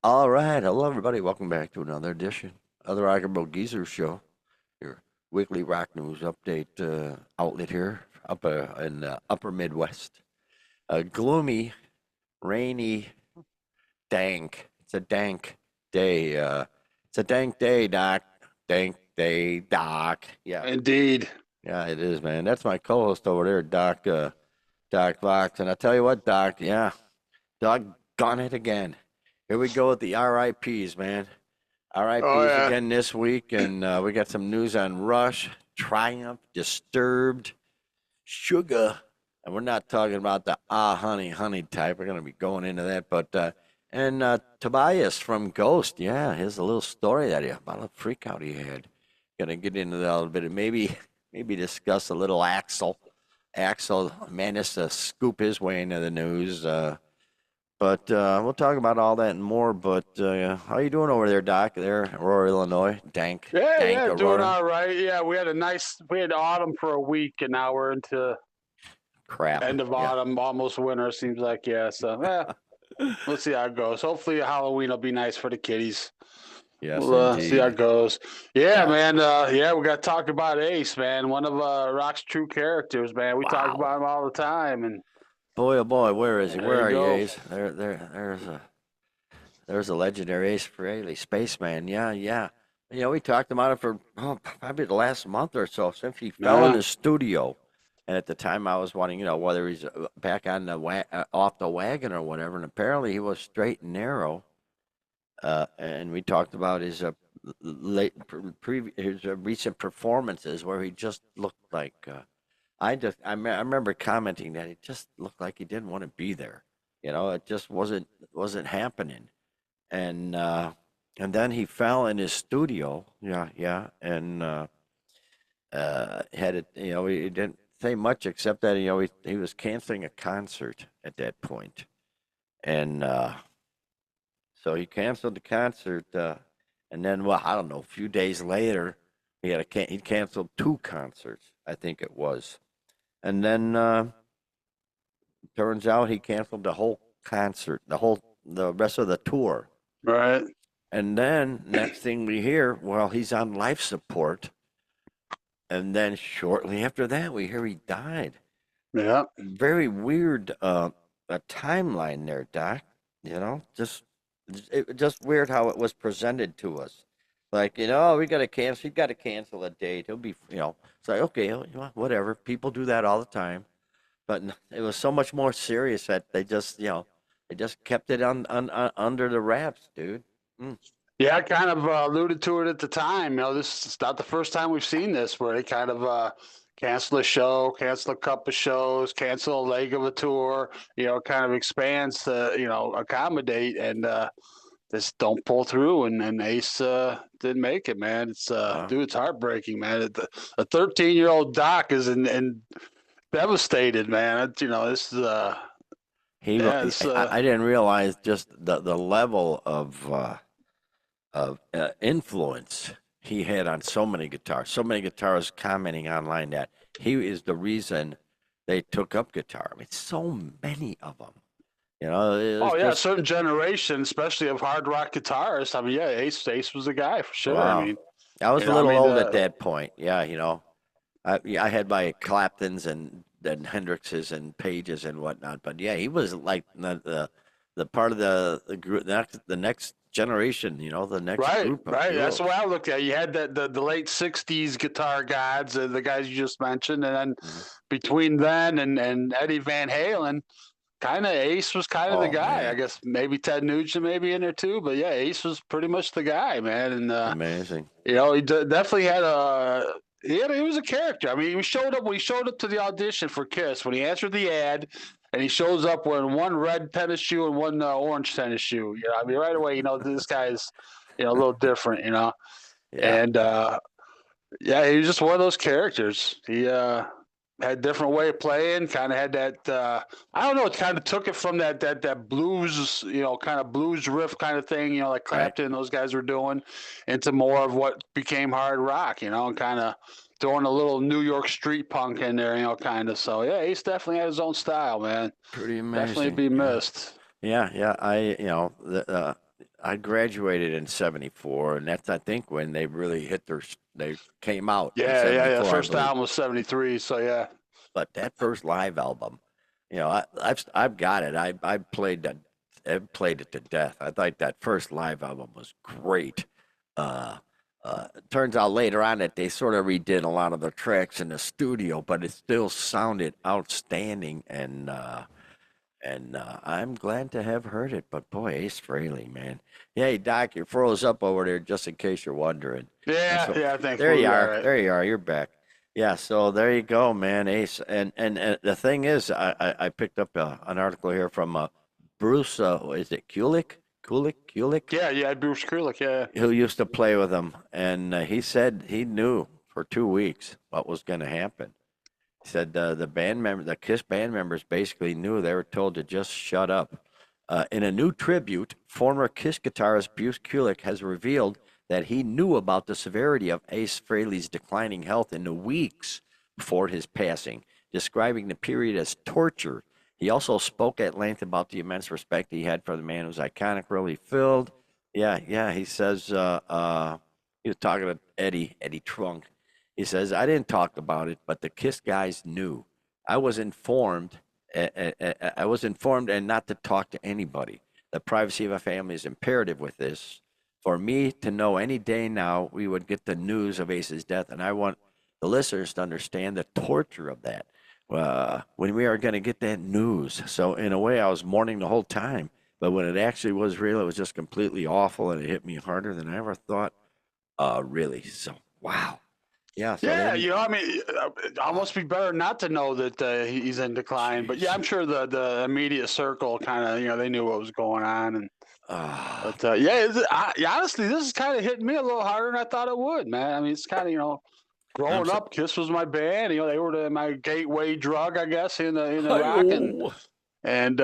All right, hello everybody. Welcome back to another edition of the Rock and Roll Geezer Show, your weekly rock news update outlet here up in the upper Midwest. A gloomy, rainy, dank. It's a dank day. It's a dank day, Doc. Dank day, Doc. Yeah, Indeed. yeah, it is, man. That's my co-host over there, Doc. Doc Fox. And I tell you what, Doc. Yeah, doggone it again. Here we go with the R.I.Ps, man. Oh R.I.Ps yeah. again this week, and we got some news on Rush, Triumph, Disturbed, Sugar, and we're not talking about the honey, honey type. We're going to be going into that, but and Tobias from Ghost, yeah, here's a little story that about a freak out he had. Going to get into that a little bit, and maybe discuss a little Axel. Axel managed to scoop his way into the news. But we'll talk about all that and more. But how you doing over there, Doc? There, Aurora, Illinois. Dank Yeah, doing Aurora. all right. Yeah, we had autumn for a week and now we're into Crap. end of Yeah. autumn, almost winter, seems like. Yeah, so we'll see how it goes. Hopefully Halloween will be nice for the kiddies. Yes, We'll see how indeed. it goes. Yeah, Yeah. man. Yeah, we got to talk about Ace, man. One of Rock's true characters, man. We talk Wow. about him all the time, and Boy, oh boy, where is he? there Where you are you, go. Ace? There's a legendary Ace Frehley, spaceman. Yeah, yeah. You know, we talked about it for probably the last month or so since he fell in Yeah. the studio. And at the time, I was wondering, whether he's back on the off the wagon or whatever. And apparently, he was straight and narrow. And we talked about his his recent performances where he just looked like I remember commenting that it just looked like he didn't want to be there. It just wasn't happening. And and then he fell in his studio. Yeah, yeah, and had it. He didn't say much except that he was canceling a concert at that point, and so he canceled the concert, and then, well, I don't know, a few days later, he canceled two concerts, I think it was, and then turns out he canceled the whole concert, the rest of the tour, Right. and then next thing we hear, well, he's on life support, and then shortly after that, we hear he died. Yeah. Very weird, a timeline there, Doc. Just weird how it was presented to us. Like, we got to cancel. He got to cancel a date. He'll be, it's like, okay, whatever. People do that all the time. But it was so much more serious that they just kept it under the wraps, dude. Mm, Yeah, I kind of alluded to it at the time. This is not the first time we've seen this where they kind of cancel a show, cancel a couple of shows, cancel a leg of a tour, kind of expands to, accommodate and just don't pull through. And Ace didn't make it, man. wow. Dude, it's heartbreaking, man. A 13-year-old Doc is in devastated, man. This is, yeah, it's, I didn't realize just the level of influence he had on so many guitars. So many guitarists commenting online that he is the reason they took up guitar. I mean, so many of them. It's Oh yeah, a just certain generation, especially of hard rock guitarists. I mean, yeah, Ace was the guy for sure. I wow. mean, I was a I little mean, old at that point. Yeah, I had my Claptons and Hendrixes and Pages and whatnot. But yeah, he was like the part of the group, the next generation. The next right, group of right. That's the way heroes. I looked at it. You had the late '60s guitar gods, the guys you just mentioned, and then Mhm. between then and Eddie Van Halen, kind of Ace was kind of the Oh guy. I man, guess maybe Ted Nugent maybe in there too, but yeah, Ace was pretty much the guy, man. And amazing. he definitely had a. He was a character. I mean, he showed up to the audition for Kiss when he answered the ad, and he shows up wearing one red tennis shoe and one orange tennis shoe. I mean, right away, this guy's, a little different, Yeah. and yeah, he was just one of those characters. He had a different way of playing. Kind of had that. I don't know. It kind of took it from that blues, kind of blues riff kind of thing. Like Right. Clapton and those guys were doing, into more of what became hard rock. And kind of throwing a little New York street punk in there. Kind of. So yeah, Ace definitely had his own style, man. Pretty Definitely amazing. be Yeah. missed. Yeah. Yeah. I graduated in '74, and that's I think when they really hit they came out in Yeah. '74, I First believe. album was '73, so yeah. But that first live album, I've got it. I've played it to death. I thought that first live album was great. Uh, Turns out later on that they sort of redid a lot of the tracks in the studio, but it still sounded outstanding. And I'm glad to have heard it. But boy, Ace Frehley, man. Hey, Doc, you froze up over there just in case you're wondering. So Yeah, thanks. there We'll you be all are. right. There you are. You're back. Yeah. So there you go, man. Ace. And the thing is, I picked up an article here from Bruce. Is it Kulick? Yeah, Bruce Kulick, yeah. Who used to play with him, and he said he knew for 2 weeks what was going to happen. He said the Kiss band members basically knew they were told to just shut up. In a new tribute, former Kiss guitarist Bruce Kulick has revealed that he knew about the severity of Ace Frehley's declining health in the weeks before his passing, describing the period as torture. He also spoke at length about the immense respect he had for the man whose iconic role he filled. Yeah. He says he was talking to Eddie Trunk. He says, I didn't talk about it, but the KISS guys knew. I was informed. I was informed and not to talk to anybody. The privacy of a family is imperative with this. For me to know any day now, we would get the news of Ace's death, and I want the listeners to understand the torture of that when we are going to get that news. So, in a way, I was mourning the whole time, but when it actually was real, it was just completely awful, and it hit me harder than I ever thought. Really. So, wow. Yeah, so Yeah, they I mean, it'd almost be better not to know that he's in decline. But yeah, jeez. I'm sure the immediate circle kind of, they knew what was going on. And Ah, but yeah, honestly, this is kind of hitting me a little harder than I thought it would, man. I mean, it's kind of, I'm growing so up, Kiss was my band. They were my gateway drug, I guess, in the rock. and Hi-oh. and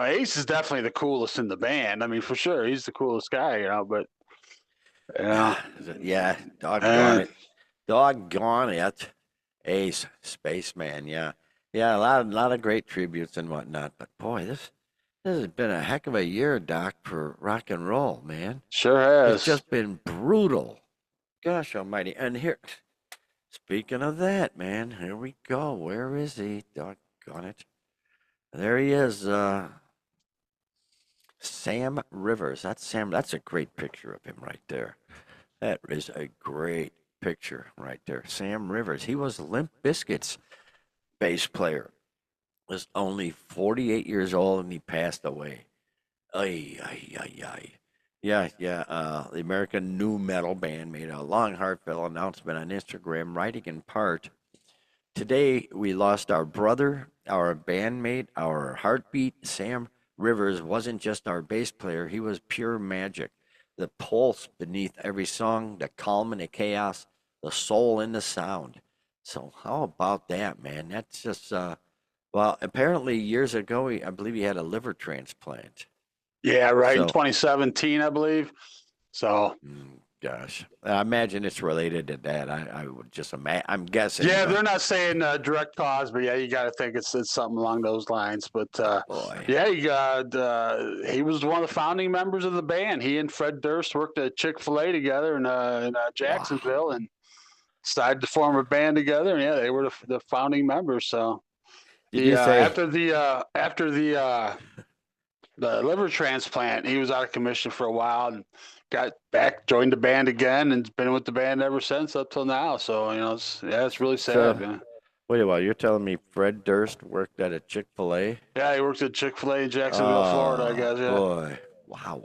Ace is definitely the coolest in the band. I mean, for sure, he's the coolest guy. But yeah, Yeah, doggone and it. Doggone it. Ace, Spaceman, yeah. Yeah, a lot of great tributes and whatnot. But boy, this has been a heck of a year, Doc, for rock and roll, man. sure It's has. just been brutal. Gosh almighty. And here, speaking of that, man, here we go. Where is he? Doggone it. There he is. Sam Rivers. That's a great picture of him right there. That is a great picture right there. Sam Rivers. He was Limp Bizkit's bass player. Was only 48 years old and he passed away. Ay, ay, ay, ay. Yeah. The American nu metal band made a long, heartfelt announcement on Instagram, writing in part, today we lost our brother, our bandmate, our heartbeat. Sam Rivers wasn't just our bass player, he was pure magic. The pulse beneath every song, the calm in the chaos, the soul in the sound. So how about that, man? That's just well, apparently years ago, I believe he had a liver transplant. Yeah, right. In So, 2017, I believe. So gosh, I imagine it's related to that. I would just imagine. I'm guessing, yeah, but they're not saying direct cause, but yeah, you got to think it's something along those lines. But boy, yeah, he was one of the founding members of the band. He and Fred Durst worked at Chick-fil-A together in wow. Jacksonville, and decided to form a band together. And yeah, they were the founding members. So Did you say after the liver transplant, he was out of commission for a while and got back, joined the band again, and been with the band ever since up till now. So it's really sad, so? man. Wait a while. You're telling me Fred Durst worked at a Chick-fil-A? Yeah, he works at Chick-fil-A in Jacksonville, Florida, I Oh guess. Yeah. boy, wow,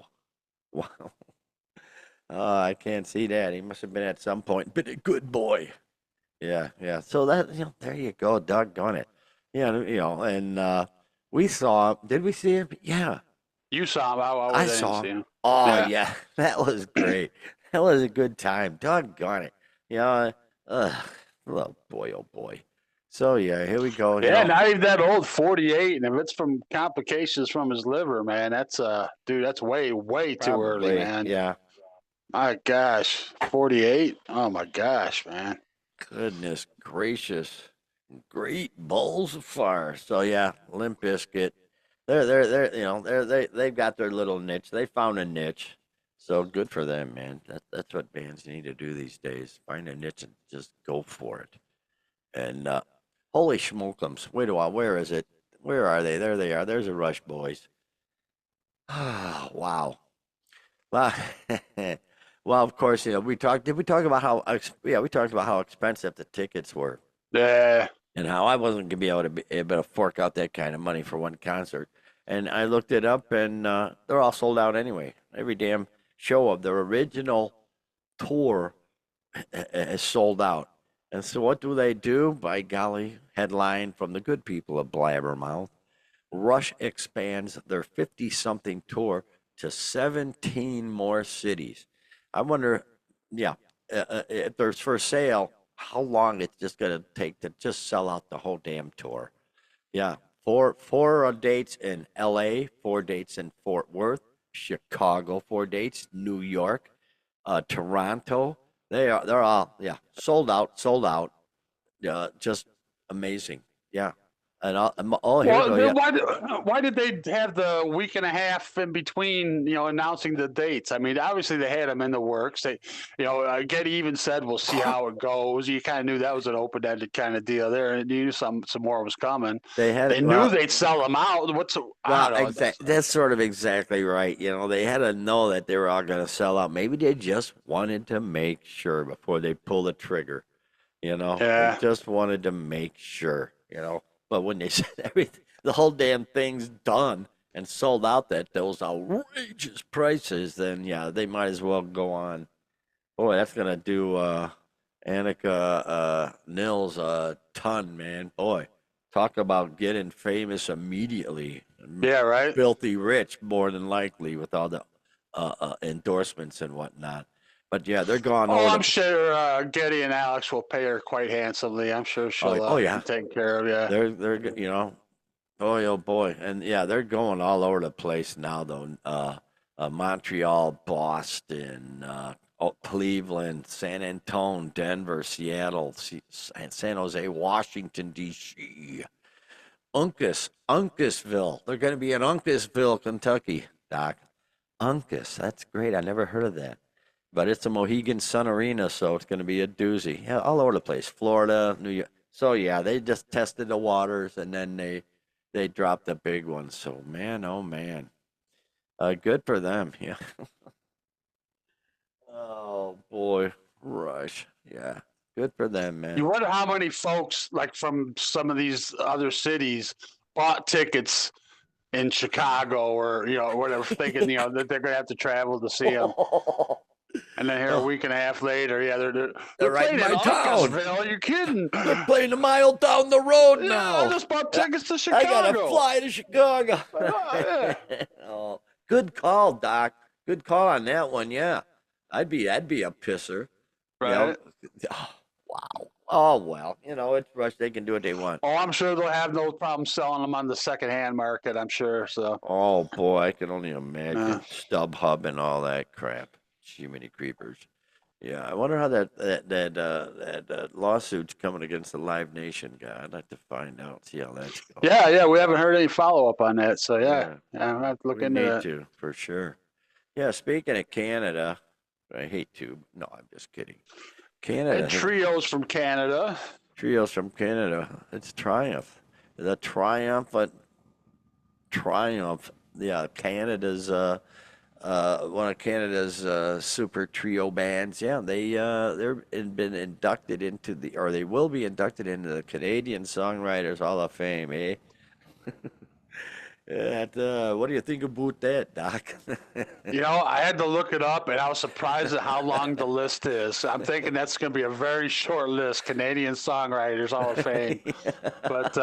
wow. Oh, I can't see that. He must have been at some point, been a good boy. Yeah. So that there you go. Doggone it. Yeah, and we saw. Did we see him? Yeah, You saw him. I I was. I didn't saw see him. him. Oh Yeah. yeah, that was great. That was a good time. Doggone it. You know, uh, oh boy, oh boy. So yeah, here we go. Yeah, not even that old, 48. And if it's from complications from his liver, man, that's dude, that's way, way too early, Probably. man. Yeah. My gosh. 48? Oh my gosh, man. Goodness gracious. Great balls of fire. So yeah, Limp Bizkit. they're they've got their little niche. They found a niche, so good for them, man. That's what bands need to do these days. Find a niche and just go for it. And holy schmookums, where is it? Where are they? There they are. There's the Rush Boys. Ah, wow. Well, well, of course, we talked. Did we talk about how? Yeah, we talked about how expensive the tickets were, Yeah. and how I wasn't gonna be able to fork out that kind of money for one concert. And I looked it up, and they're all sold out anyway. Every damn show of their original tour is sold out. And so, what do they do? By golly, headline from the good people of Blabbermouth. Rush expands their 50 something tour to 17 more cities. I wonder, yeah, if there's for sale, how long it's just going to take to just sell out the whole damn tour. Yeah, four dates in L.A., 4 dates in Fort Worth, Chicago, 4 dates, New York, Toronto. They're all sold out, sold out. Just amazing. Yeah, and all here Well, though. then Yeah, why did they have the week and a half in between, announcing the dates? I mean, obviously they had them in the works. They, Getty even said, "We'll see how it goes." You kind of knew that was an open-ended kind of deal there, and you knew some more was coming. they had They it. knew Well, they'd sell them out. I well, don't know. that's sort of exactly right. They had to know that they were all going to sell out. Maybe they just wanted to make sure before they pull the trigger. They Yeah. just wanted to make sure. But when they said everything, the whole damn thing's done and sold out at those outrageous prices, then yeah, they might as well go on. Boy, that's gonna do Annika Nils a ton, man. Boy, talk about getting famous immediately. Yeah. Right. Filthy rich, more than likely, with all the endorsements and whatnot. But yeah, they're gone Oh, over I'm the. sure Getty and Alex will pay her quite handsomely. I'm sure Oh, she'll oh be yeah, taken care of. Yeah. boy, oh boy, and yeah, they're going all over the place now, though. Montreal, Boston, Cleveland, San Antonio, Denver, Seattle, San Jose, Washington D.C., Uncasville. They're going to be in Uncasville, Kentucky, Doc. Uncas, that's great. I never heard of that. But it's a Mohegan Sun Arena, so it's going to be a doozy. Yeah, all over the place. Florida, New York. So yeah, they just tested the waters and then they dropped the big one. So man, oh man, good for them. Yeah. Oh boy, Rush. Yeah, good for them, man. You wonder how many folks, like from some of these other cities, bought tickets in Chicago or whatever, thinking that they're going to have to travel to see them. And then here a Oh, week and a half later, yeah, they're they're right in playing in my town. Uncasville. You're kidding? They're playing a mile down the road Yeah, I now. just bought Yeah, tickets to I gotta Chicago. fly to Chicago. Yeah, Oh, good call, Doc. Good call on that one. Yeah, I'd be a pisser. You know, right. oh, wow. Oh well, it's Rush. They can do what they want. Oh, I'm sure they'll have no problem selling them on the secondhand market. I'm sure. So, Oh boy, I can only uh, imagine StubHub and all that crap. Jiminy creepers. Yeah, I wonder how that lawsuit's coming against the Live Nation guy. I'd like to find out, see how that's going. yeah, we haven't heard any follow up on that. So, Yeah, I'm gonna have to look we into need that. to for sure. Yeah, speaking of Canada, I hate to. No, I'm just kidding. And Canada, trios from Canada. trios from Canada. It's Triumph, the triumphant triumph. Yeah, Canada's one of Canada's super trio bands. Yeah, been inducted into or they will be inducted into the Canadian Songwriters Hall of Fame. Eh? What do you think about that, Doc? I had to look it up, and I was surprised at how long the list is. I'm thinking that's going to be a very short list. Canadian Songwriters Hall of Fame, but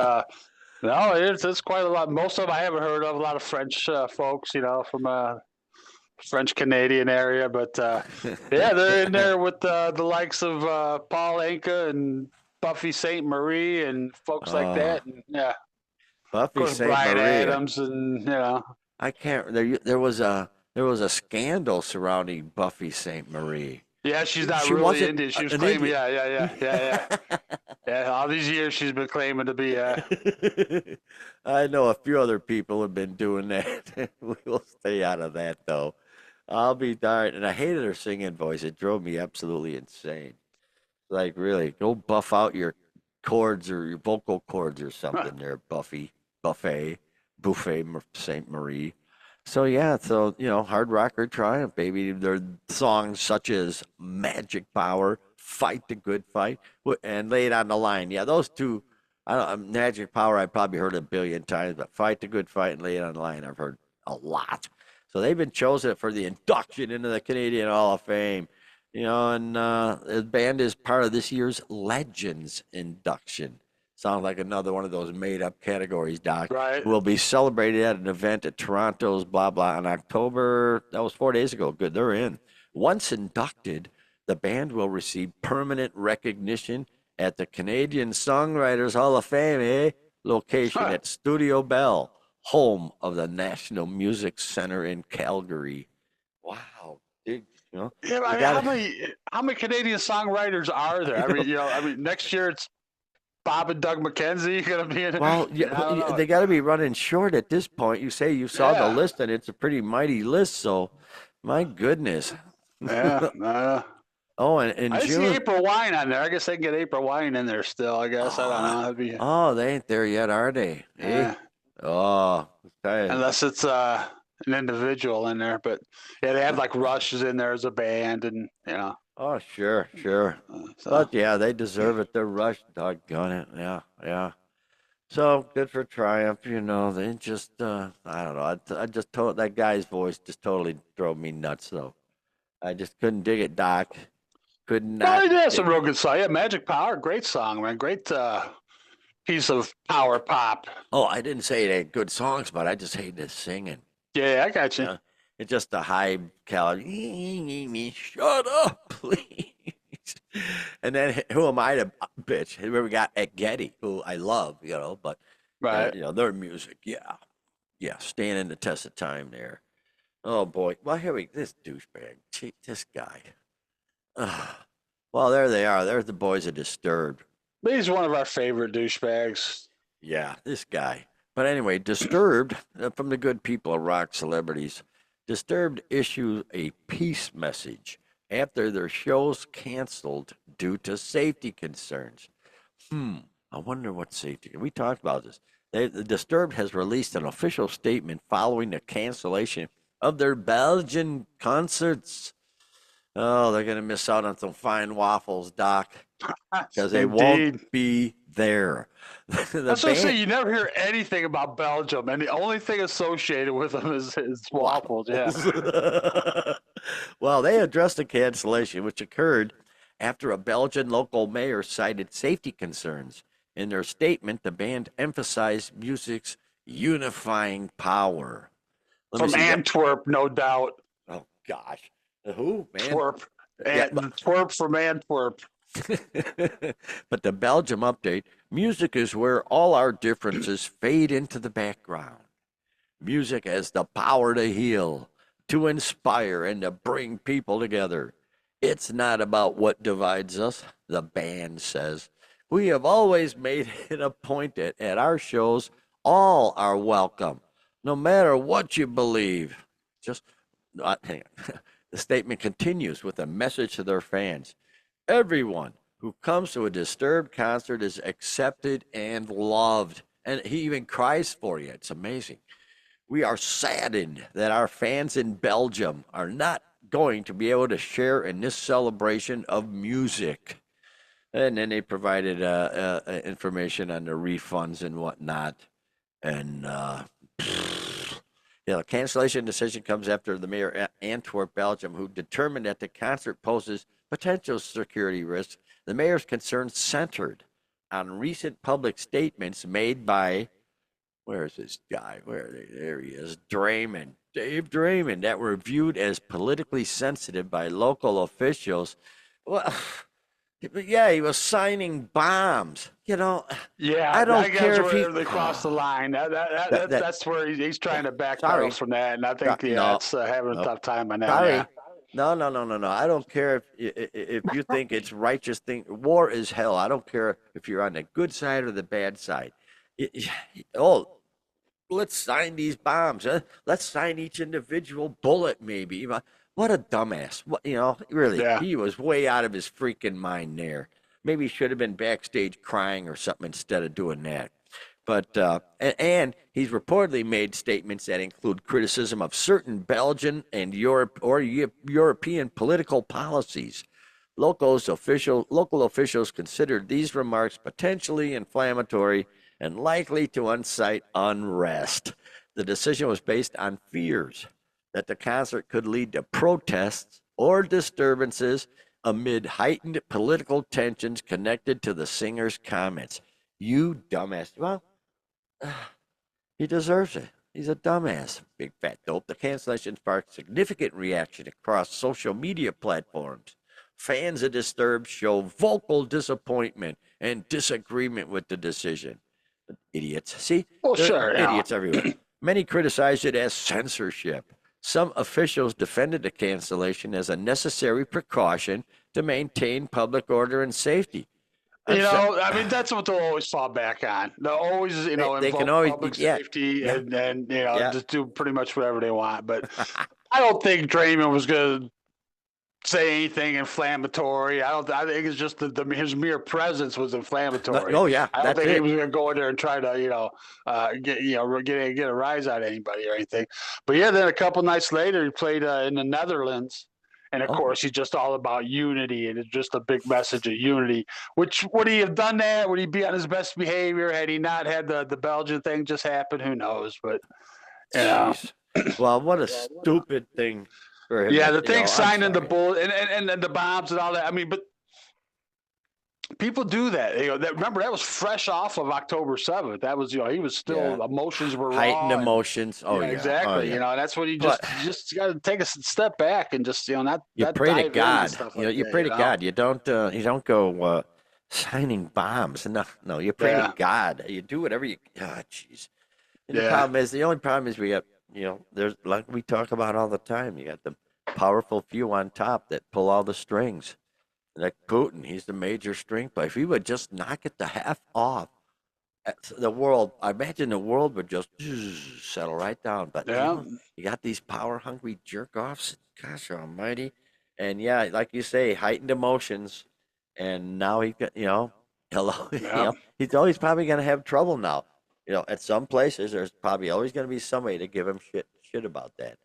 no, it's quite a lot. Most of them I haven't heard of. A lot of French folks, from French Canadian area, but yeah, they're in there with the likes of Paul Anka and Buffy Sainte Marie and folks like Oh, that, and yeah, of Buffy course Saint Brian Marie. Adams, and I can't. There was a scandal surrounding Buffy Saint Marie. yeah, she's not She really wasn't Indian. She was an claiming, Indian. yeah, Yeah, all these years she's been claiming to be. I know a few other people have been doing that. We will stay out of that though. I'll be darned. And I hated her singing voice. It drove me absolutely insane. Like, really, go buff out your chords or your vocal cords or something there, Buffet, St. Marie. So, yeah, so, Hard Rocker Triumph, baby. There are songs such as Magic Power, Fight the Good Fight, and Lay It on the Line. Yeah, those two, I don't, Magic Power, I've probably heard a billion times, but Fight the Good Fight and Lay It on the Line, I've heard a lot. So they've been chosen for the induction into the Canadian Hall of Fame. And the band is part of this year's Legends induction. Sounds like another one of those made-up categories, Doc. Right. Will be celebrated at an event at Toronto's blah blah on October. That was 4 days ago. Good, they're in. Once inducted, the band will receive permanent recognition at the Canadian Songwriters Hall of Fame, location at Studio Bell, home of the National Music Center in Calgary. Wow, dude. Yeah, I mean, how many Canadian songwriters are there? I mean, next year it's Bob and Doug McKenzie going to be in it. Well, yeah, they got to be running short at this point. You say you saw the list, and it's a pretty mighty list. So, my goodness. Yeah. Oh, and I June. see April Wine on there. I guess they can get April Wine in there still. I guess I don't know. Oh, they ain't there yet, are they? Yeah. Oh, unless it's an individual in there, but yeah, they have like Rush is in there as a band, and Oh, sure. But yeah, they deserve it. They're Rush, doggone it. Yeah. So good for Triumph. They just, I don't know. I just told that guy's voice just totally drove me nuts, though. I just couldn't dig it, Doc. Could not. Well, that's a real good song. Yeah, Magic Power, great song, man. Great piece of power pop. Oh, I didn't say it ain't good songs, but I just hate his singing. Yeah, I got you. It's just a high calorie. Shut up, please. And then who am I to bitch? Whoever we got at Getty, who I love, but right, their music, yeah, standing the test of time there. Oh boy, well this douchebag, this guy. Well, there they are. There's the boys of Disturbed. He's one of our favorite douchebags. Yeah, this guy. But anyway, Disturbed, from the good people of rock celebrities, Disturbed issued a peace message after their shows canceled due to safety concerns. I wonder what safety. We talked about this. The Disturbed has released an official statement following the cancellation of their Belgian concerts. Oh, they're going to miss out on some fine waffles, Doc, because they won't be there. That's what I'm saying. You never hear anything about Belgium, and the only thing associated with them is waffles. Yeah. Well, they addressed the cancellation, which occurred after a Belgian local mayor cited safety concerns. In their statement, the band emphasized music's unifying power. From Antwerp, no doubt. Oh, gosh. Who, man? Twerp. Twerp from Antwerp. But the Belgium update, music is where all our differences fade into the background. Music has the power to heal, to inspire, and to bring people together. It's not about what divides us, the band says. We have always made it a point that at our shows, all are welcome, no matter what you believe. Hang on. The statement continues with a message to their fans. Everyone who comes to a Disturbed concert is accepted and loved. And he even cries for you. It's amazing. We are saddened that our fans in Belgium are not going to be able to share in this celebration of music. And then they provided information on the refunds and whatnot. And the cancellation decision comes after the mayor of Antwerp, Belgium, who determined that the concert poses potential security risks. The mayor's concerns centered on recent public statements made by, where is this guy? There he is, Dave Draymond, that were viewed as politically sensitive by local officials. Well, yeah, he was signing bombs. Yeah, I don't care if they crossed the line. That's where he's trying to backpedal from that, and I think it's having a tough time on that. Sorry, No, no, no, no, no. I don't care if you think it's righteous thing. War is hell. I don't care if you're on the good side or the bad side. Oh, let's sign these bombs. Let's sign each individual bullet, maybe. What a dumbass. What, really, Yeah. he was way out of his freaking mind there. Maybe he should have been backstage crying or something instead of doing that. But and he's reportedly made statements that include criticism of certain Belgian and European political policies. Local officials considered these remarks potentially inflammatory and likely to incite unrest. The decision was based on fears that the concert could lead to protests or disturbances amid heightened political tensions connected to the singer's comments. You dumbass. Well, he deserves it. He's a dumbass, big fat dope. The cancellation sparked significant reaction across social media platforms. Fans of Disturbed show vocal disappointment and disagreement with the decision. Idiots. See, Well, there are sure. idiots everywhere. Many criticized it as censorship. Some officials defended the cancellation as a necessary precaution to maintain public order and safety. I mean, that's what they'll always fall back on. They'll always, They can invoke always, public yeah, safety yeah, and yeah. just do pretty much whatever they want. But I don't think Draymond was going to say anything inflammatory. I think it's just his mere presence was inflammatory. Oh yeah, I don't that's think he it. was going to go in there and try to, get a rise out of anybody or anything. But yeah, then a couple nights later, he played in the Netherlands. And of Oh, course, he's just all about unity, and it's just a big message of unity. Which would he have done that? Would he be on his best behavior had he not had the Belgian thing just happen? Who knows? But you know, jeez. Well, what a stupid thing for him yeah, to, the thing I'm signing the sorry. bull and the bombs and all that. I mean, but people do that. Remember that was fresh off of October 7th. That was, he was Yeah. still emotions were Heightened raw and emotions. Oh yeah, yeah. Oh exactly. yeah. That's what But you just got to take a step back and just, you not pray to dive into God. stuff like You that, pray to God. You don't go signing bombs. No, no. You pray to Yeah. God. You do whatever you. Ah, jeez. And Yeah. the only problem is we got, there's like we talk about all the time. You got the powerful few on top that pull all the strings. Like Putin, he's the major string player. If he would just knock it the half off, the world, I imagine the world would just settle right down. But Yeah. you got these power hungry jerk offs. Gosh almighty. And yeah, like you say, heightened emotions. And now he got, hello, Yeah. he's always probably going to have trouble now. At some places, there's probably always going to be somebody to give him shit about that.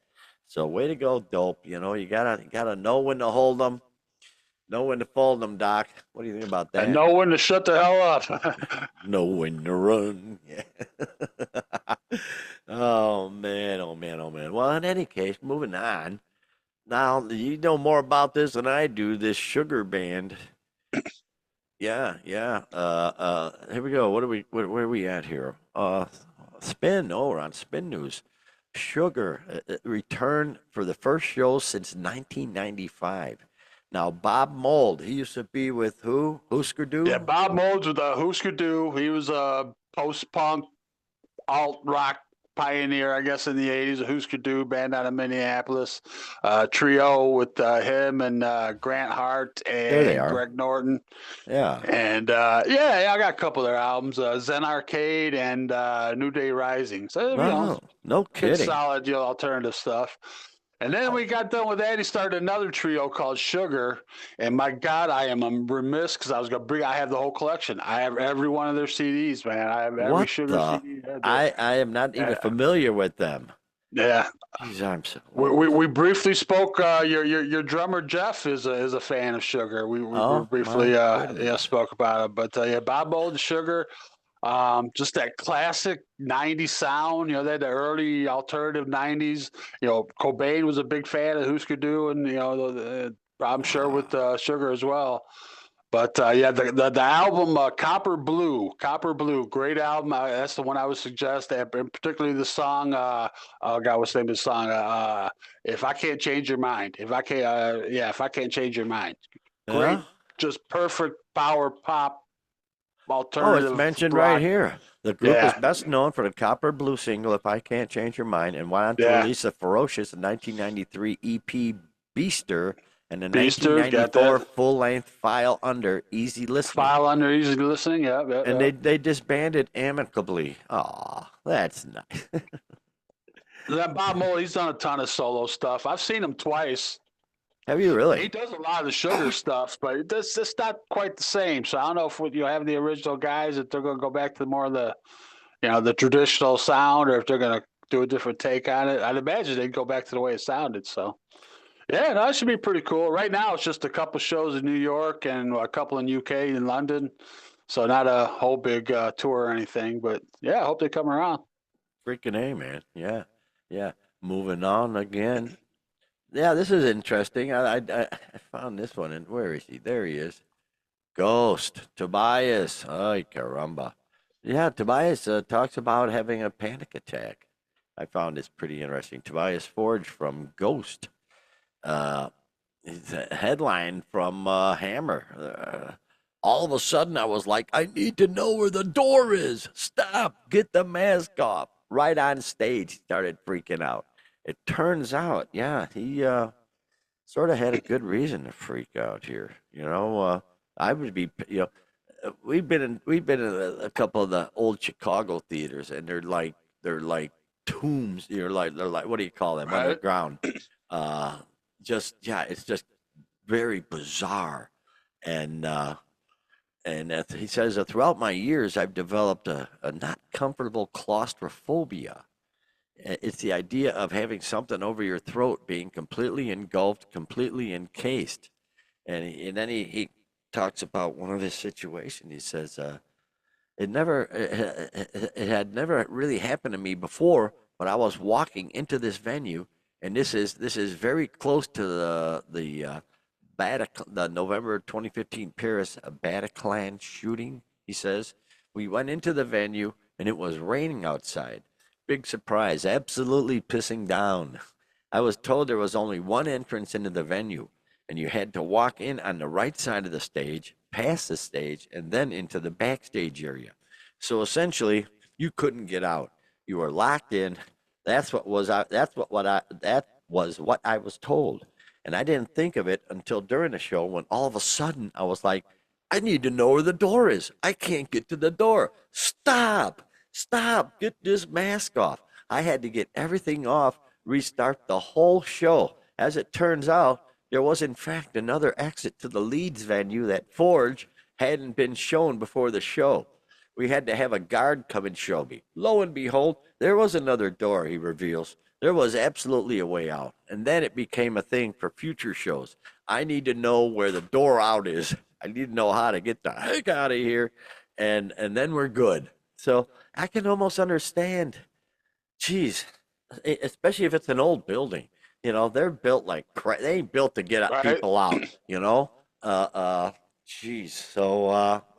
So way to go, dope. You gotta know when to hold them, know when to fold them, Doc. What do you think about And that? know when to shut the hell up. Know when to run. Yeah. Oh man, oh man, oh man. Well, in any case, moving on. Now you know more about this than I do. This sugar band. Yeah, yeah. Here we go. Where are we at here? Spin. Oh, we're on Spin News. Sugar returned for the first show since 1995. Now, Bob Mold, he used to be with who? Husker Yeah, Du? Bob Modes with Husker Du. He was a post punk alt rock pioneer, I guess, in the '80s. A Husker Du band out of Minneapolis. Trio with him and Grant Hart There they and are. Greg Norton. Yeah. And I got a couple of their albums, Zen Arcade and New Day Rising. So Wow. No good kidding. solid alternative stuff. And then we got done with that. He started another trio called Sugar. And my God, I am remiss because I was gonna bring. I have the whole collection. I have every one of their CDs, man. I have every What Sugar the? CD. I am not even familiar with them. Yeah. Jeez, I'm so. We briefly spoke. Your drummer Jeff is a fan of Sugar. We Oh briefly my goodness. spoke about it. But yeah, Bob Mould, Sugar. Just that classic '90s sound, that the early alternative '90s. Cobain was a big fan of Husker Du, and I'm sure with Wow. Sugar as well. But yeah, the album Copper Blue, great album. That's the one I would suggest, and particularly the song. Oh God, what's the name of the song? If I can't change your mind, if I can't change your mind, great, Yeah. just perfect power pop Oh, it's alternative mentioned right rock. here. The group is Yeah, best known for the Copper Blue single "If I Can't Change Your Mind" and went on to yeah, release the Ferocious 1993 EP Beaster and the Beaster, got 1994 that. full-length File Under Easy Listening. File under easy listening. Yeah, yeah, And yeah. they disbanded amicably. Aw, that's nice. That Bob Mould, he's done a ton of solo stuff. I've seen him twice. Have you He really? does a lot of the Sugar stuff, but it's not quite the same. So I don't know if you have the original guys, if they're going to go back to more of the the traditional sound, or if they're going to do a different take on it. I'd imagine they'd go back to the way it sounded. So yeah, no, that should be pretty cool. Right now, it's just a couple shows in New York and a couple in UK and London. So not a whole big tour or anything, but yeah, I hope they come around. Freaking A, man. Yeah. Yeah. Moving on again. Yeah, this is interesting. I found this one. And where is he? There he is. Ghost. Tobias. Ay, caramba. Yeah, Tobias talks about having a panic attack. I found this pretty interesting. Tobias Forge from Ghost. Uh, it's a headline from Hammer. All of a sudden, I was like, I need to know where the door is. Stop. Get the mask off. Right on stage, he started freaking out. It turns out, yeah, he sort of had a good reason to freak out here. I would be, we've been in a couple of the old Chicago theaters, and they're like tombs. They're like what do you call them? Right. Underground. Uh, just yeah, it's just very bizarre, and he says throughout my years, I've developed a not comfortable claustrophobia. It's the idea of having something over your throat, being completely engulfed, completely encased. And then he talks about one of his situations. He says, it had never really happened to me before, but I was walking into this venue, and this is very close to the November 2015 Paris Bataclan shooting. He says we went into the venue, and it was raining outside. Big surprise, absolutely pissing down. I was told there was only one entrance into the venue, and you had to walk in on the right side of the stage, past the stage, and then into the backstage area. So essentially, you couldn't get out. You were locked in. That was what I was told. And I didn't think of it until during the show when all of a sudden I was like, I need to know where the door is. I can't get to the door. Stop. Stop. Get this mask off. I had to get everything off, restart the whole show. As it turns out, there was in fact another exit to the Leeds venue that Forge hadn't been shown before the show. We had to have a guard come and show me. Lo and behold, there was another door, he reveals. There was absolutely a way out. And then it became a thing for future shows. I need to know where the door out is. I need to know how to get the heck out of here. And then we're good. So I can almost understand. Geez, especially if it's an old building. They're built like they ain't built to get Right. people out. Geez. So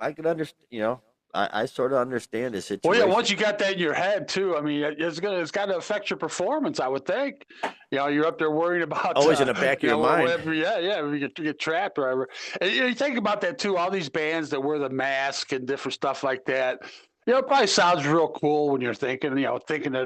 I can understand. I sort of understand the Well, yeah. situation. Once you got that in your head too, I mean, it's got to affect your performance. I would think. You're up there worrying about, Always in the back of your mind. whatever. Yeah, yeah. If you get trapped or whatever. And you think about that too. All these bands that wear the mask and different stuff like that. It probably sounds real cool when you're thinking it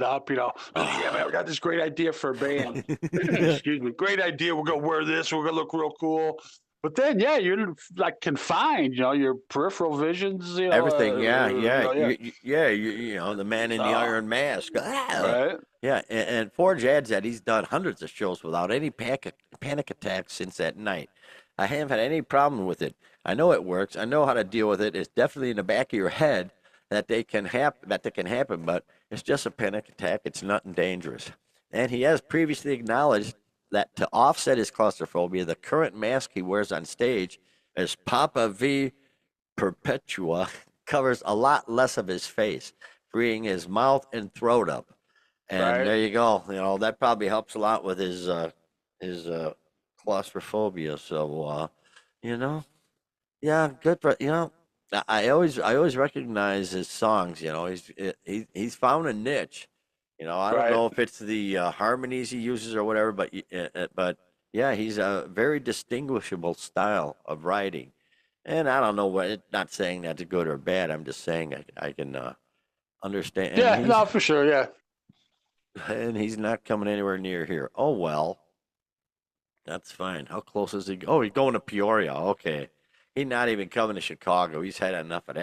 up. Oh yeah, man, we got this great idea for a band. Excuse me, great idea. We're gonna wear this. We're gonna look real cool. But then, yeah, you're like confined. Your peripheral visions. Everything, yeah, yeah, Yeah. the man in the Oh, iron mask. Ah! right. Yeah, and Forge adds that he's done hundreds of shows without any panic attacks since that night. I haven't had any problem with it. I know it works. I know how to deal with it. It's definitely in the back of your head that can happen, but it's just a panic attack. It's nothing dangerous. And he has previously acknowledged that to offset his claustrophobia, the current mask he wears on stage as Papa V Perpetua covers a lot less of his face, freeing his mouth and throat up. And Right. there you go. That probably helps a lot with his claustrophobia. So you know, yeah, good for I always recognize his songs. He's found a niche. I don't Right. know if it's the harmonies he uses or whatever, but yeah, he's a very distinguishable style of writing. And I don't know what. Not saying that's good or bad. I'm just saying I can understand. And Yeah. he's No, for sure. Yeah. and he's not coming anywhere near here. Oh well. That's fine. How close is he? Oh, he's going to Peoria. Okay. He's not even coming to Chicago. He's had enough of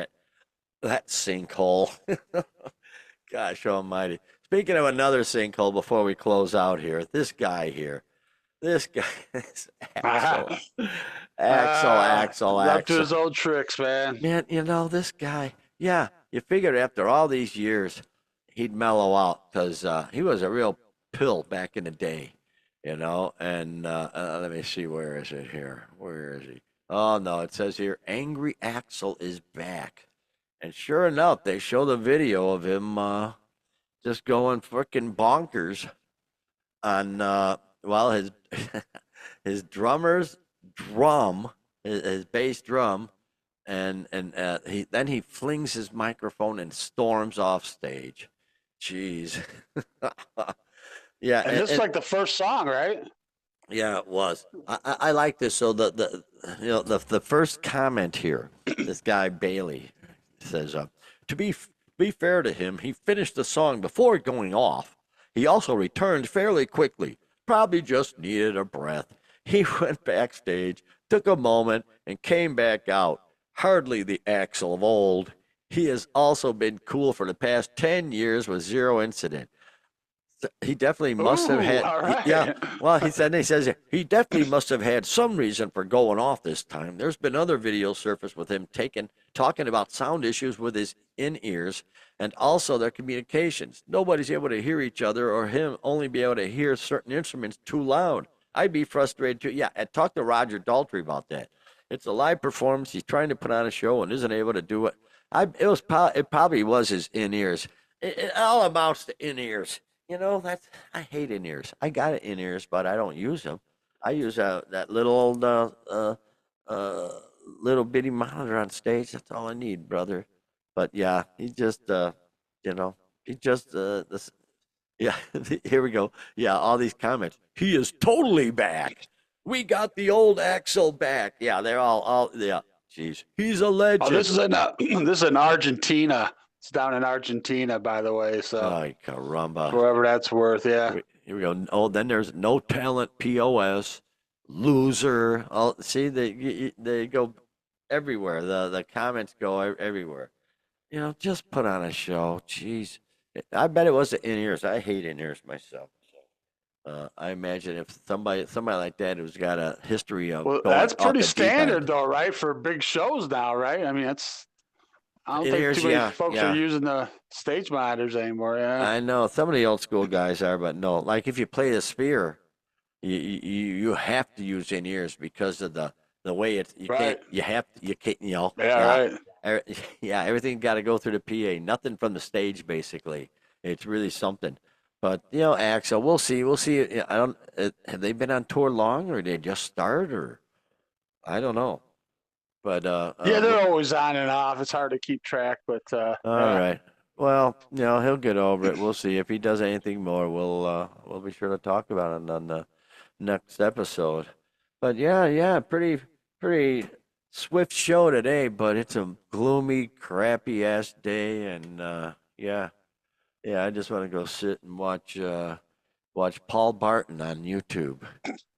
that sinkhole. Gosh almighty. Speaking of another sinkhole before we close out here, this guy here. This guy is Axel. Up to Axel. his old tricks, man. Man, this guy, yeah, you figured after all these years, he'd mellow out because he was a real pill back in the day, And let me see, where is it here? Where is he? Oh, no, it says here, Angry Axel is back. And sure enough, they show the video of him just going freaking bonkers on, well, his, his drummer's drum, his bass drum and he flings his microphone and storms off stage. Jeez. Yeah, And this is like the first song, right? yeah, it was. I like this. So the first comment here, this guy Bailey says, to be fair to him, he finished the song before going off. He also returned fairly quickly. Probably just needed a breath. He went backstage, took a moment, and came back out. Hardly the Axel of old. He has also been cool for the past 10 years with zero incident. He definitely must have had. All right. Yeah. Well, he says he definitely must have had some reason for going off this time. There's been other videos surfaced with him talking about sound issues with his in-ears and also their communications. Nobody's able to hear each other or him only be able to hear certain instruments too loud. I'd be frustrated too. Yeah, I talked to Roger Daltrey about that. It's a live performance. He's trying to put on a show and isn't able to do it. It probably was his in-ears. It all amounts to in-ears. I hate in-ears. I got in-ears, but I don't use them. I use that little old little bitty monitor on stage. That's all I need, brother. But yeah, he just this, yeah. Here we go. Yeah, all these comments. He is totally back. We got the old Axel back. Yeah, they're all yeah. Jeez, he's a legend. Oh, this is in Argentina. It's down in Argentina, by the way. So, ay, caramba. whoever that's worth, yeah. Here we go. Oh, then there's no talent POS, loser. Oh, see, they go everywhere. The comments go everywhere. Just put on a show. Jeez, I bet it was the in-ears. I hate in-ears myself. I imagine if somebody like that who's got a history of Well, going that's off pretty the deep standard, end. though, right? For big shows now, right? I mean, I don't think In-ears, too many yeah, folks yeah. are using the stage monitors anymore. Yeah. I know some of the old school guys are, but no. Like if you play the Sphere, you have to use in ears because of the way it's you Right. can't you can't Yeah, right. yeah, everything got to go through the PA, nothing from the stage basically. It's really something. But Axel, we'll see. I don't have they been on tour long or they just start or I don't know. But Yeah, they're always on and off. It's hard to keep track, but all yeah. right. Well, he'll get over it. We'll see if he does anything more. We'll be sure to talk about it on the next episode. But yeah, pretty swift show today. But it's a gloomy, crappy ass day, and yeah, I just want to go sit and watch Paul Barton on YouTube.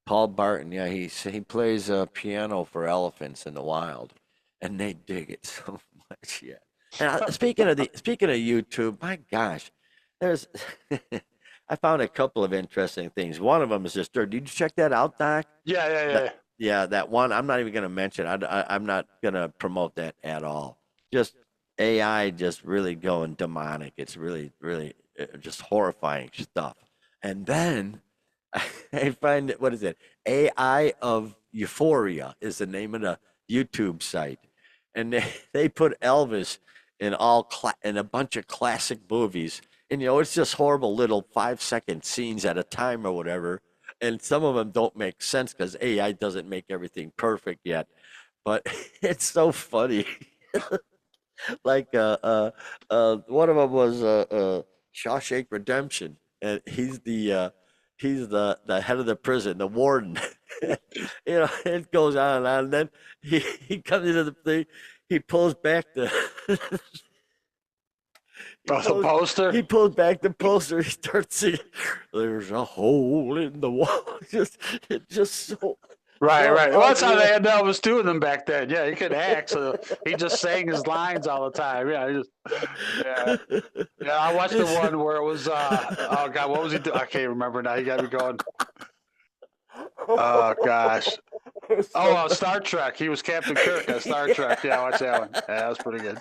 Paul Barton, yeah, he plays piano for elephants in the wild, and they dig it so much. Yeah. And speaking of YouTube, my gosh, there's I found a couple of interesting things. One of them is this. Did you check that out, Doc? Yeah. Yeah, that one. I'm not even going to mention. I'm not going to promote that at all. Just AI, just really going demonic. It's really, really just horrifying stuff. And then I find what is it? AI of Euphoria is the name of the YouTube site, and they put Elvis in a bunch of classic movies, and it's just horrible little 5-second scenes at a time or whatever, and some of them don't make sense because AI doesn't make everything perfect yet, but it's so funny. Like one of them was Shawshank Redemption, and he's the head of the prison, the warden. It goes on and on. And then he comes into the thing, he pulls back the Oh, the poster. He pulls back the poster. He starts singing. There's a hole in the wall. It's just so Right, so right. Well, that's how they unreal. had Elvis doing them back then. Yeah, he could act, so he just sang his lines all the time. Yeah, he just, yeah, yeah. I watched the It's- one where it was, oh God, what was he doing? I can't remember now. You got me going. Oh gosh. it's Oh, so Star Trek. He was Captain Kirk on Star Trek. Yeah, I watched that one. Yeah, that was pretty good.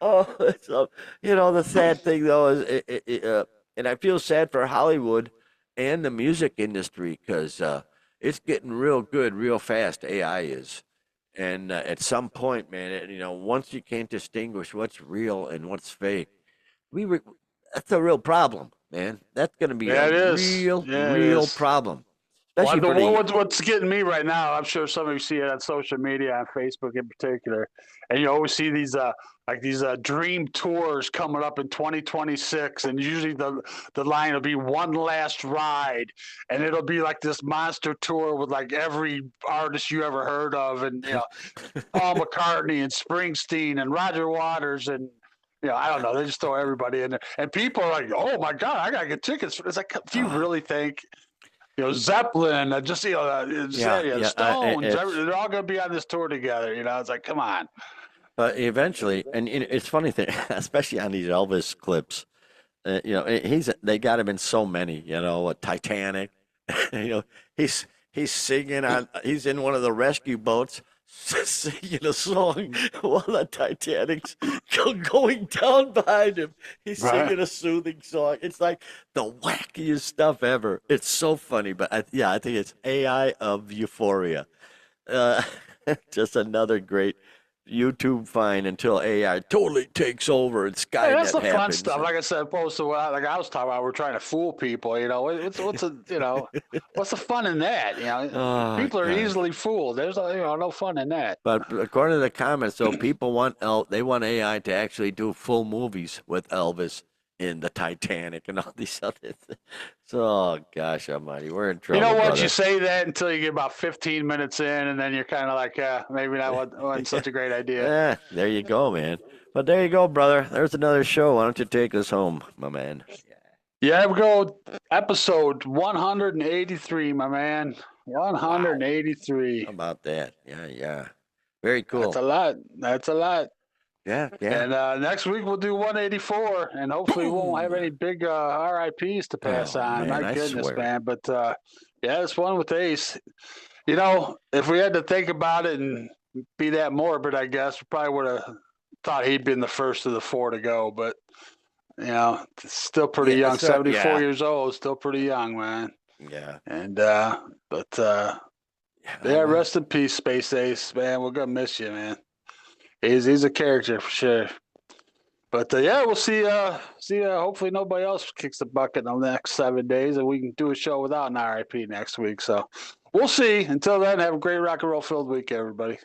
Oh, so the sad thing though is, and I feel sad for Hollywood and the music industry because it's getting real good, real fast. AI is, and at some point, man, once you can't distinguish what's real and what's fake, we re- that's a real problem, man. That's going to be a Yeah, it is. real, Yeah, it real is. problem, Well, especially for the. what's getting me right now, I'm sure some of you see it on social media, on Facebook in particular, and you always see these dream tours coming up in 2026, and usually the line will be one last ride, and it'll be like this monster tour with like every artist you ever heard of, and Paul McCartney and Springsteen and Roger Waters and. I don't know. They just throw everybody in there, and people are like, "Oh my God, I gotta get tickets." It's like, do you really think Zeppelin, Yeah, yeah. Stones, It's they're all going to be on this tour together. It's like, come on. But eventually, and it's funny thing, especially on these Elvis clips. They got him in so many. Titanic. you know, he's singing on. He's in one of the rescue boats, singing a song while the Titanic's going down behind him. He's Right. singing a soothing song. It's like the wackiest stuff ever. It's so funny, but I think it's AI of euphoria. Uh, just another great YouTube find until AI totally takes over and Hey, that's Skynet the fun happens. stuff. Like I said, opposed to like I was talking about, we're trying to fool people. What's the fun in that? Oh People are God! easily fooled. There's no fun in that. But according to the comments, though, people they want AI to actually do full movies with Elvis in the Titanic and all these other things. So, oh gosh Almighty, we're in You know trouble, what? You brother. say that until you get about 15 minutes in, and then you're kind of like, yeah, maybe that wasn't such a great idea. There you go, man. But there you go, brother. There's another show. Why don't you take us home, my man? Yeah, we go episode 183, my man. Wow. 183. How about that? Yeah, yeah. Very That's cool. a lot. That's a lot. Yeah, yeah. And next week we'll do 184, and hopefully we won't have Boom. any big RIPs to pass Oh on. man, My I goodness, swear. man. But yeah, it's one with Ace. If we had to think about it and be that morbid, I guess we probably would have thought he'd been the first of the four to go. But still pretty Yeah, young. so 74 years old, still pretty young, man. yeah. And but Oh yeah, well. rest in peace, Space Ace, man. We're gonna miss you, man. He's a character for sure. But yeah, we'll see. See. Hopefully, nobody else kicks the bucket in the next 7 days, and we can do a show without an RIP next week. So we'll see. Until then, have a great rock and roll filled week, everybody.